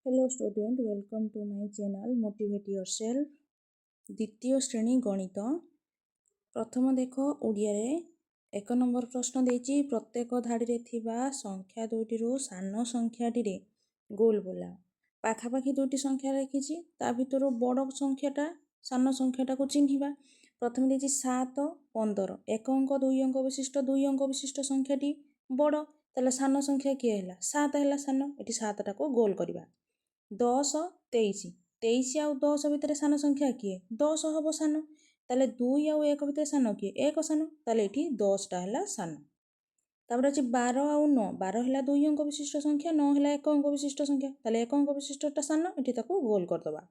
Hello student, welcome to my channel Motivate Yourself. द्वितीय श्रेणी गणित प्रथम देख ओडिया रे एक नंबर प्रश्न देछि प्रत्येक धाड़ी रे थिबा संख्या दुईटी रु सान संख्याटी रे गोल बोला पाखापाखी दुईटी संख्या लिखिछि ता भितर बड़ संख्याटा सान संख्याटा को चिन्हिबा प्रथम देछि 7 15 एक अंक दुई अंक विशिष्ट संख्याटी बड़ ताले सान संख्या किए हैला 7 हैला सान एठी 7 टा को गोल करिबा 10 23 23 आउ 10 भितर सान संख्या किए 10 हम सान ताले 2 आउ 1 भितर सान किए 1 सान ताले एठी 10 टा हैला सान तापर अछि 12 आउ 9 12 हैला 2 अंक विशिष्ट संख्या 9 हैला 1 अंक विशिष्ट संख्या ताले 1 अंक विशिष्टटा सान एठी ताको गोल कर दबा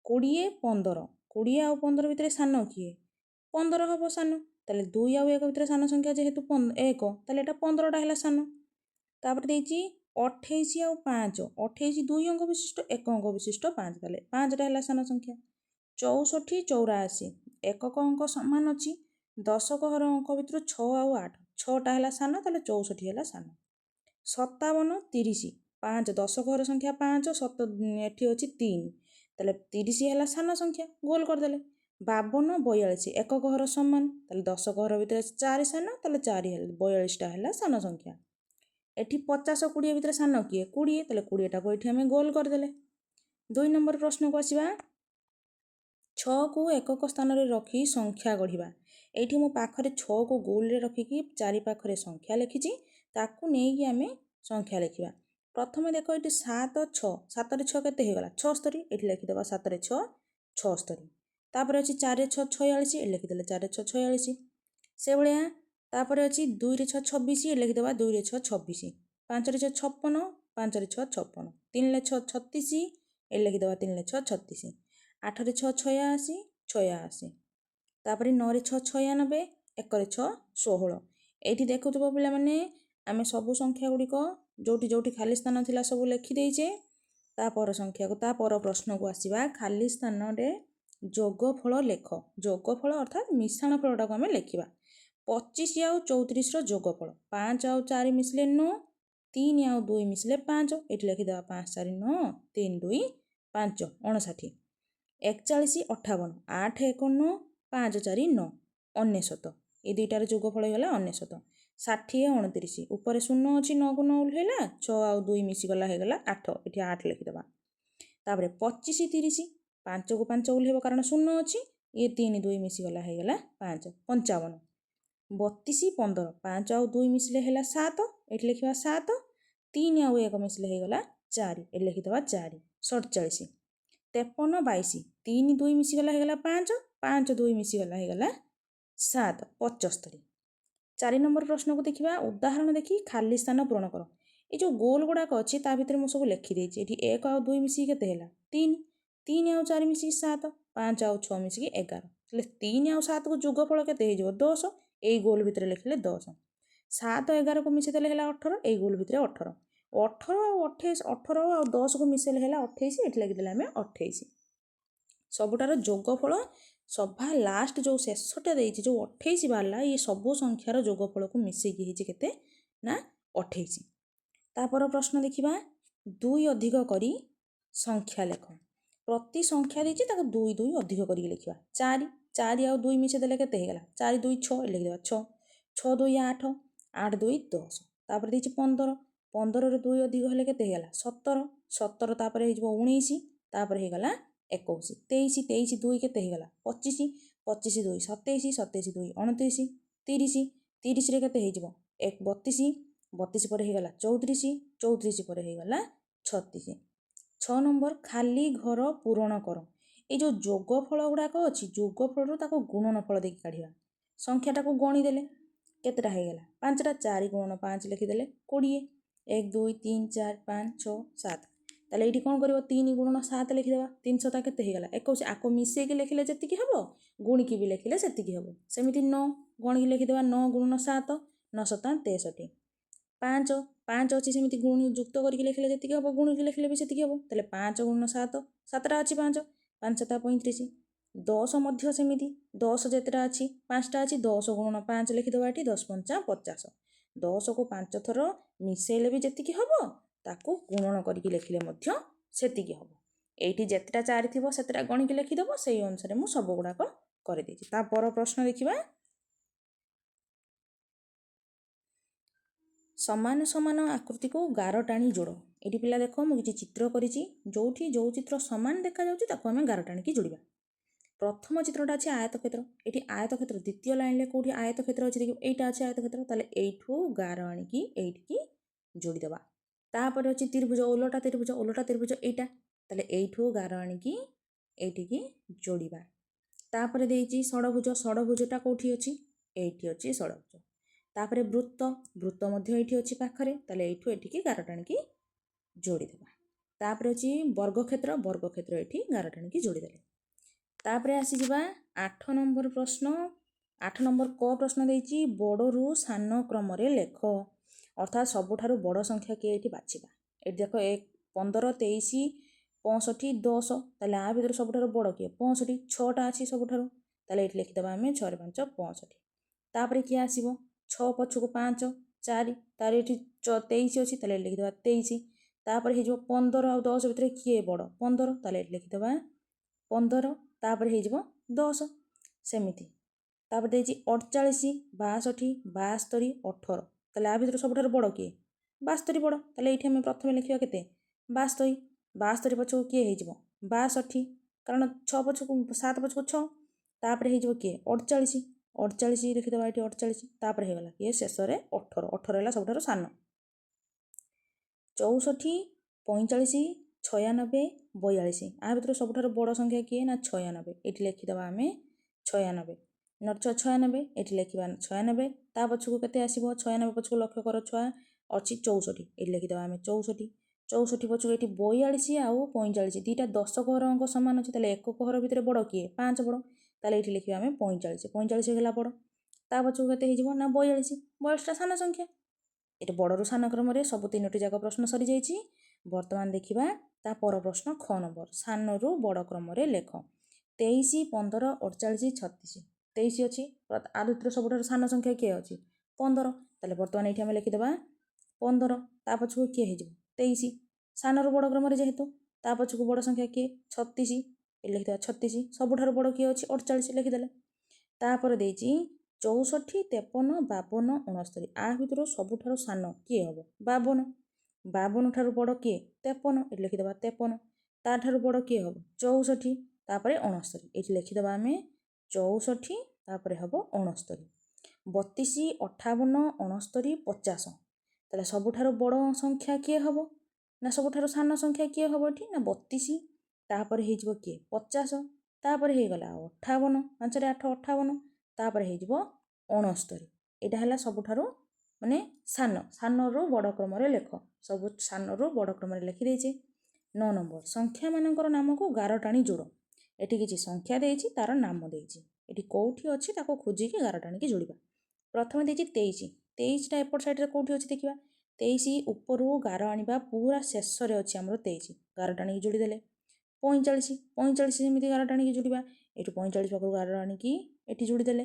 20 15 20 आउ 15 भितर सान किए 15 हम सान ताले 2 आउ 1 भितर सान संख्या जेहेतु 1 ताले एटा 15 टा हैला सान तापर देछि 28 आउ 5 28 2 अंक विशिष्ट 1 अंक विशिष्ट 5 ताले 5 टा हैला सान संख्या 64 84 एकक अंक समान अछि 10 हर अंक भितर 6 आउ 8 6 टा हैला सान ताले 64 हैला सान 57 30 5 10 हर संख्या 5 7 एठी अछि 3 ताले 30 हैला सान संख्या गोल कर देले 52 42 एकक हर समान ताले 10 हर भितर 4 सान ताले 4 हैला 42 टा हैला सान संख्या एठी 50 20 भितर सान किए 20 ताले 20 टा को एठी हमें गोल कर देले 2 नंबर प्रश्न को आसीबा 6 को एकक स्थान रे रखी संख्या गढ़िबा एठी मो पाखरे 6 को गोल रे रखी की चारि पाखरे संख्या लिखिची ताकू नेई की हमें संख्या लिखिबा प्रथम देखो एठी 7 6 7 रे 6 केते हे गला 76 एठी लिखि देबा 7 रे 6 76 तापर अछि 4 रे 6 46 ए लिखि देले 4 रे 6 46 से भलिया तापर अछि 2 रे 6 26 ए लिखि देबा 2 रे 6 26 5 रे 6 56 5 रे 6 56 3 रे 6 36 ए लिखि देबा 3 रे 6 36 8 रे 6 86 86 तापर 9 रे 6 96 1 रे 6 16 एठी देखुथबो पिला माने आमे सब संख्या गुडी को जोटी जोटी खाली स्थान थिला सब लिखि देइछे ता पर संख्या को ता पर प्रश्न को आसीबा खाली स्थान रे जोगफल लेख जोगफल अर्थात मिश्रण फलटा को हमें लिखिबा 25 आउ 34 रो जोगफल 5 आउ 4 मिसले 9 3 आउ 2 मिसले 5 एठी लिखि देबा 5 4 9 3 2 5 59 41 58 8 1 9 5 4 9 99 ए दुईटार जोगफल होला 99 60 29 ऊपर शून्य अछि 9 को 9 उल्हेला 6 आउ 2 मिसी गला हे गला 8 एठी 8 लिखि देबा तापर 25 30 5 को 5 उल्हेबो कारण शून्य अछि ये 3 2 मिसी गला हे गला 5 55 32 15 5 आउ 2 मिसले हेला 7 एठी लिखिबा 7 3 आउ 1 मिसले हे गला 4 ए लिखि देबा 4 47 53 22 3 2 मिसी गला हे गला 5 5 2 मिसी गला हे गला 7 75 4 नंबर प्रश्न को देखिबा उदाहरण देखि खाली स्थान पूर्ण करो ए जो गोल गुडा को अछि ता भितर मो सब लिखि देछि एठी 1 आउ 2 मिसी केते हेला 3 3 आउ 4 मिसी 7 5 आउ 6 मिसी 11 ले 3 आउ 7 को जोगफल केते हे जो 10 ए गोल भितर लिखले 10 7 11 को मिसे देले हेला 18 ए गोल भितर 18 18 आउ 28 18 आउ 10 को मिसेले हेला 28 एठी लागि देले हमें 28 सबुटार जोगफल सभा लास्ट जो शेषटा देछि जो 28 बाला ये सब संख्यार जोगफल को मिसे की हिची केते ना 28 तापर प्रश्न देखिबा 2 अधिक करी संख्या लेख प्रति संख्या देछि ताको 2 2 अधिक करी लिखिबा 4 4 आउ 2 मिसे देले केते हेगला 4 2 6 लिखि देबा 6 6 2 8 8 2 10 तापर देछि 15 15 रे 2 अधिक हेले केते हेगला 17 17 तापर हे जबो 19 तापर हे गला 21 23 23 2 केते हेगला 25 25 2 27 27 2 29 30 30 रे केते हे जबो 1 32 32 पर हे गला 34 34 पर हे गला 36 6 नंबर खाली घर पूरण करो ए जो जोगफल गुडा को अछि जोगफल रो ताको गुणनफल देखि काढिबा संख्याटा को गणी देले केतेटा हे गला 5 टा 4 गुणन 5 लिखि देले 20 1 2 3 4 5 6 7 ताले एठी कोन करबो 3 गुणन 7 लिखि देबा 300 ता केते हे गला 21 आको मिसे के लिखिले जति की हबो गुणी की भी लिखिले सेति की हबो सेमिति 9 गणी लिखि देबा 9 गुणन 7 9 7 63 5 5 अछि सेमिति गुणी युक्त करके लिखिले जति की हबो गुणी की लिखिले भी सेति की हबो ताले 5 गुणन 7 7 टा अछि 5 5 7 35 10 मध्य सेमिति 10 जेतरा अछि 5 टा अछि 10 गुणन 5 लिखि देबा एठी 10 5 50 10 को 5 थरो मिसेले भी जति की हबो ताको गुणन करके लिखिले मध्य ସେତିକି ହେବ। ଏଇଠି ଯେତେଟା 4 ଥିବ ସେତେଟା ଗଣିକି ଲେଖିଦେବ। ସେଇ ଅନୁସାରେ ମୁଁ ସବୁ ଗୁଡ଼ାକ କରିଦେଇଛି। ତା ପର ପ୍ରଶ୍ନ ଦେଖିବା। ସମାନ ସମାନ ଆକୃତିକୁ ଗାର ଟାଣି ଯୋଡ଼। ଏଠି ପିଲା ଦେଖ ମୁଁ କିଛି ଚିତ୍ର କରିଛି। ଯୋଉଠି ଯୋଉ ଚିତ୍ର ସମାନ ଦେଖାଯାଉଛି ତାକୁ ଆମେ ଗାର ଟାଣିକି ଯୋଡ଼ିବା। ପ୍ରଥମ ଚିତ୍ରଟା ଅଛି ଆୟତକ୍ଷେତ୍ର। ଏଠି ଆୟତକ୍ଷେତ୍ର ଦ୍ୱିତୀୟ ଲାଇନରେ କୋଉଠି ଆୟତକ୍ଷେତ୍ର ଅଛି ଦେଖିବ, ଏଇଟା ଅଛି ଆୟତକ୍ଷେତ୍ର। ତାହେଲେ ଏଇଠୁ ଗାର ଆଣିକି ଏଇଠିକି ଯୋଡ଼ିଦେବା। ତାପରେ ଅଛି ତ୍ରିଭୁଜ, ଓଲଟା ତ୍ରିଭୁଜ ଏଇଟା। ତାହେଲେ ଏଇଠୁ ଗାର ଆଣିକି ଏଇଠିକି ଯୋଡ଼ିବା। ତାପରେ ଦେଇଛି ଷଡ଼ଭୁଜ, ଷଡ଼ଭୁଜଟା କୋଉଠି ଅଛି? ଏଇଠି ଅଛି ଷଡ଼ଭୁଜ। ତାପରେ ବୃତ୍ତ, ବୃତ୍ତ ମଧ୍ୟ ଏଇଠି ଅଛି ପାଖରେ। ତାହେଲେ ଏଇଠୁ ଏଠିକି ଗାର ଟାଣିକି ଯୋଡ଼ିଦେବା। ତାପରେ ଅଛି ବର୍ଗକ୍ଷେତ୍ର, ବର୍ଗକ୍ଷେତ୍ର ଏଠି ଗାର ଟାଣିକି ଯୋଡ଼ିଦେଲେ। ତାପରେ ଆସିଯିବା 8 ନମ୍ବର ପ୍ରଶ୍ନ। 8 ନମ୍ବର କ ପ୍ରଶ୍ନ ଦେଇଛି ବଡ଼ରୁ ସାନ କ୍ରମରେ ଲେଖ। ଅର୍ଥାତ୍ ସବୁଠାରୁ ବଡ଼ ସଂଖ୍ୟା କିଏ ଏଠି ବାଛିବା। ଏଠି ଦେଖ 15, 23, 65, 10। ତାହେଲେ ଆ ଭିତରେ ସବୁଠାରୁ ବଡ଼ କିଏ? 65। 6ଟା ଅଛି ସବୁଠାରୁ। ତାହେଲେ ଏଠି ଲେଖିଦେବା ଆମେ 6 × 5 = 65। ତାପରେ କିଏ ଆସିବ? 6 ପଛକୁ 5, 4। ତାର ଏଠି 23 ଅଛି। ତାହେଲେ ଏଠି ଲେଖିଦେବା 23। ତାପରେ ହେଇଯିବ 15 ଆଉ 10 ଭିତରେ କିଏ ବଡ଼? 15। ତାହେଲେ ଏଠି ଲେଖିଦେବା 15। ତାପରେ ହେଇଯିବ 10। ସେମିତି ତାପରେ ଦେଇଛି 48, 62, 72, 18। ତାହେଲେ ଆ ଭିତରେ ସବୁଠାରୁ ବଡ଼ କିଏ? 72 ବଡ଼। ତାହେଲେ ଏଇଠି ଆମେ ପ୍ରଥମେ ଲେଖିବା କେତେ? 72। 72 ପଛକୁ କିଏ ହେଇଯିବ? 62, କାରଣ 6 ପଛକୁ 7 ପଛକୁ 6। ତାପରେ ହେଇଯିବ କିଏ? 48। 48 ଲେଖିଦେବା ଏଠି 48। ତାପରେ ହେଇଗଲା କିଏ? ଶେଷରେ 18। 18 ହେଲା ସବୁଠାରୁ ସାନ। 64, 45, 96, 42। ଆ ଭିତରେ ସବୁଠାରୁ ବଡ଼ ସଂଖ୍ୟା କିଏ? ନା 96। ଏଠି ଲେଖିଦେବା ଆମେ 96। 96, ଏଠି ଲେଖିବା 96। ତା ପଛକୁ କେତେ ଆସିବ? 96 ପଛକୁ ଲକ୍ଷ୍ୟ କର ଛୁଆ, ଅଛି 64। ଏଠି ଲେଖିଦେବା ଆମେ 64। 64 ପଛକୁ ଏଠି 42 ଆଉ 45, ଦୁଇଟା 10 ଘର ଅଙ୍କ ସମାନ ଅଛି। ତାହେଲେ ଏକକ ଘର ଭିତରେ ବଡ଼ କିଏ? 5 ବଡ଼। ତାହେଲେ ଏଠି ଲେଖିବା ଆମେ 45। 45 ହେଇଗଲା ବଡ଼। ତା ପଛକୁ କେତେ ହେଇଯିବ? ନା 42। 42ଟା ସାନ ସଂଖ୍ୟା। ଏଠି ବଡ଼ରୁ ସାନ କ୍ରମରେ ସବୁ 3ଟି ଯାକ ପ୍ରଶ୍ନ ସରିଯାଇଛି। ବର୍ତ୍ତମାନ ଦେଖିବା ତା ପର ପ୍ରଶ୍ନ ଖ ନମ୍ବର। ସାନରୁ ବଡ଼ କ୍ରମରେ ଲେଖ। 23, 15, 48, 36। 23 ଅଛି। ଆ ଭିତରେ ସବୁଠାରୁ ସାନ ସଂଖ୍ୟା କିଏ ଅଛି? 15। ତାହେଲେ ବର୍ତ୍ତମାନ ଏଇଠି ଆମେ ଲେଖିଦେବା 15। ତା ପଛକୁ କିଏ ହେଇଯିବ? 23। ସାନରୁ ବଡ଼ କ୍ରମରେ ଯେହେତୁ ତା ପଛକୁ ବଡ଼ ସଂଖ୍ୟା କିଏ? 36। ଏଠି ଲେଖିଦେବା 36। ସବୁଠାରୁ ବଡ଼ କିଏ ଅଛି? 48 ଲେଖିଦେଲେ। ତାପରେ ଦେଇଛି 64, 53, 52, 69। ଆ ଭିତରୁ ସବୁଠାରୁ ସାନ କିଏ ହେବ? 52। 52 ଠାରୁ ବଡ଼ କିଏ? 53। ଏଠି ଲେଖିଦେବା 53। ତାଠାରୁ ବଡ଼ କିଏ ହେବ? 64। ତାପରେ 69। ଏଠି ଲେଖିଦେବା ଆମେ 64। ତାପରେ ହେବ 69। 32, 58, 69, 50। ତାହେଲେ ସବୁଠାରୁ ବଡ଼ ସଂଖ୍ୟା କିଏ ହେବ? ନା ସବୁଠାରୁ ସାନ ସଂଖ୍ୟା କିଏ ହେବ ଏଠି? ନା 32। ତାପରେ ହେଇଯିବ କିଏ? 50। ତାପରେ ହେଇଗଲା 58। 5 × 8 = 58। ତାପରେ ହେଇଯିବ 69। ଏଇଟା ହେଲା ସବୁଠାରୁ ମାନେ ସାନରୁ ବଡ଼ କ୍ରମରେ ଲେଖ। ସବୁ ସାନରୁ ବଡ଼ କ୍ରମରେ ଲେଖିଦେଇଛି। 9 ନମ୍ବର ସଂଖ୍ୟାମାନଙ୍କର ନାମକୁ ଗାର ଟାଣି ଯୋଡ଼। ଏଠି କିଛି ସଂଖ୍ୟା ଦେଇଛି, ତାର ନାମ ଦେଇଛି। ଏଠି କୋଉଠି ଅଛି ତାକୁ ଖୋଜିକି ଗାର ଟାଣିକି ଯୋଡ଼ିବା। ପ୍ରଥମେ ଦେଇଛି 23। 23ଟା ଏପଟ ସାଇଡ଼ରେ କୋଉଠି ଅଛି ଦେଖିବା। 23 ଉପରୁ ଗାର ଆଣିବା ପୁରା ଶେଷରେ ଅଛି ଆମର 23। ଗାର ଟାଣିକି ଯୋଡ଼ିଦେଲେ। 45, 45 ଯେମିତି ଗାର ଟାଣିକି ଯୋଡ଼ିବା। ଏଠୁ 45 ପାଖରୁ ଗାର ଆଣିକି ଏଠି ଯୋଡ଼ିଦେଲେ।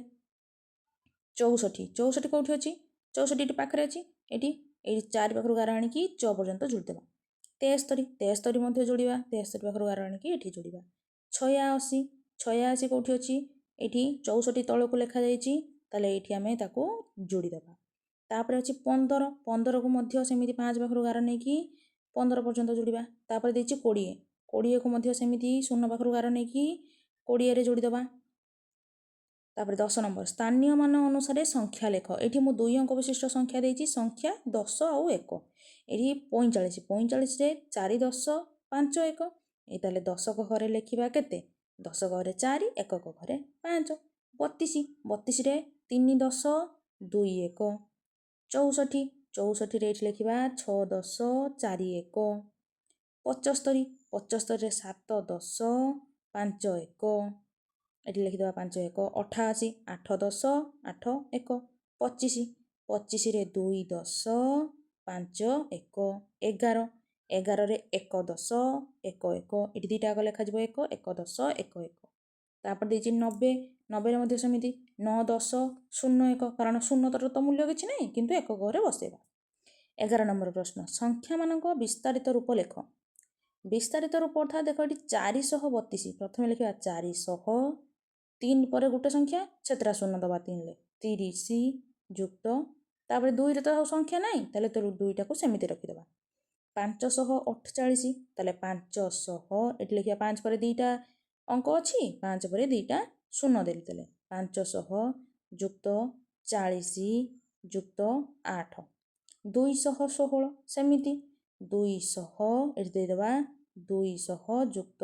64, 64 କୋଉଠି ଅଛି? 64 ଏଠି ପାଖରେ ଅଛି। ଏଠି 4 ପାଖରୁ ଗାର ଆଣିକି 6 ପର୍ଯ୍ୟନ୍ତ ଯୋଡ଼ିଦେବା। 73, 73 ମଧ୍ୟ ଯୋଡ଼ିବା। 73 ପାଖରୁ ଗାର ଆଣିକି ଏଠି ଯୋଡ଼ିବା। 86, 86 କୋଉଠି ଅଛି? ଏଠି 64 ତଳକୁ ଲେଖାଯାଇଛି। ତାହେଲେ ଏଇଠି ଆମେ ତାକୁ ଯୋଡ଼ିଦେବା। ତାପରେ ଅଛି 15, 15କୁ ମଧ୍ୟ ସେମିତି 5 ପାଖରୁ ଗାର ନେଇକି 15 ପର୍ଯ୍ୟନ୍ତ ଯୋଡ଼ିବା। ତାପରେ ଦେଇଛି 20, 20କୁ ମଧ୍ୟ ସେମିତି 0 ପାଖରୁ ଗାର ନେଇକି 20ରେ ଯୋଡ଼ିଦେବା। ତାପରେ 10 ନମ୍ବର ସ୍ଥାନୀୟ ମାନ ଅନୁସାରେ ସଂଖ୍ୟା ଲେଖ। ଏଠି ମୁଁ 2 ଅଙ୍କ ବିଶିଷ୍ଟ ସଂଖ୍ୟା ଦେଇଛି। ସଂଖ୍ୟା 10 ଆଉ 1। ଏଠି 45, 45ରେ 4, 10, 5, 1। ଏଇ ତାହେଲେ 10କ ଘରେ ଲେଖିବା କେତେ? 10 ଘରେ 4, ଏକକ ଘରେ 5। 32, 32ରେ 3, 10, 2, 1। 64, 64ରେ ଏଠି ଲେଖିବା 6, 10, 4, 1। 75, 75ରେ 7, 10, 5, 1। ଏଠି ଲେଖିଦେବା 5, 1। 88, 8, 10, 8, 1। 25, 25ରେ 2, 10, 5, 1। 11, 11ରେ 1, 10, 1, 1। ଏଠି ଦୁଇଟା ଆଗ ଲେଖାଯିବ 1, 1, 10, 1, 1। ତାପରେ ଦେଇଛି 90, 90ରେ ମଧ୍ୟ ସେମିତି 9, 10, 0, 1। କାରଣ 0 ତ ମୂଲ୍ୟ କିଛି ନାହିଁ, କିନ୍ତୁ ଏକକ ଘରେ ବସେଇବା। 11 ନମ୍ବର ପ୍ରଶ୍ନ ସଂଖ୍ୟାମାନଙ୍କ ବିସ୍ତାରିତ ରୂପ ଲେଖ। विस्तारित रूप अर्थात देख ये 432 प्रथम लिखा 400 3 पर गोटे संख्या से शून्य दबा 3 30 युक्त तापर 2 रे तो संख्या ना तेल तो 2टा को सेमती रखीदे 548 ताले 500 ये लिखा 5 पर 2टा अंक अच्छी 5 पर 2टा शून्य देते 500 युक्त 40 युक्त 8 216 सेमिति 200 ये देदेबा 200 युक्त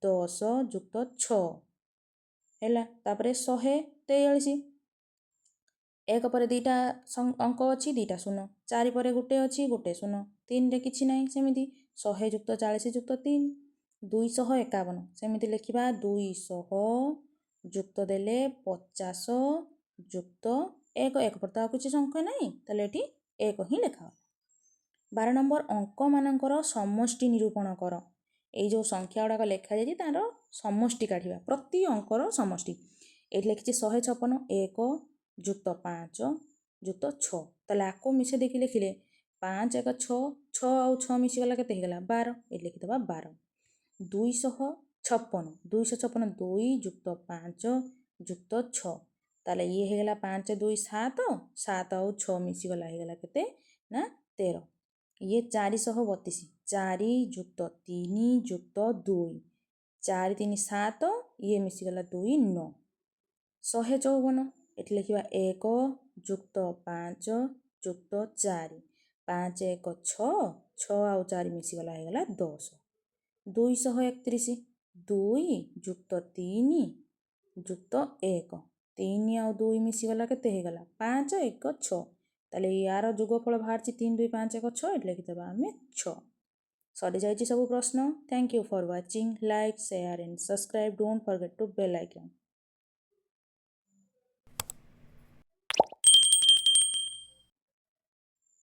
10 युक्त 6 है तापर 143 एक पर 2टा अंक अच्छी 2टा शून्य 4 पर गोटे अच्छी गोटे शून्य 3 रे किछि नाही सेमिति 100 युक्त 40 युक्त 3 251 सेमिति लिखिबा 200 युक्त देले 50 युक्त 1 1 पर तो किछि संख्या नाही ताले एठी 1 ही लिखा 12 नंबर अंक मानकर समष्टि निरूपण कर ये जो संख्या गुड़ाक लिखा जाए तार समष्टि काढ़ा प्रति अंकर समष्टि ये लिखी 156 1 युक्त 5 युक्त 6 ताले आपको मिसे देखी लिखिले 5 1 6 6 आउ 6 मिसीगला के 12 ये लिखिदेवा 12 256 2 युक्त 5 युक्त 6 ताले ये होगा 5 2 7 7 आउ 6 मिसीगला होगा के ना 13 ये 432 4 युक्त 3 युक्त 2 4 3 7 ये मिसीगला 2 9 154 ये लिखा 1 युक्त 5 युक्त 4 5 1 6 6 आउ 4 मिसीगला होगा 10 231 2 युक्त 3 युक्त 1 3 आउ 2 मिसीगला के 5 1 6 ताले यार जोगफल बाहर 3 2 5 1 6 ये लिखिदेवा आम 6 सरी जाइए सब प्रश्न thank you for watching like share and subscribe don't forget to bell icon.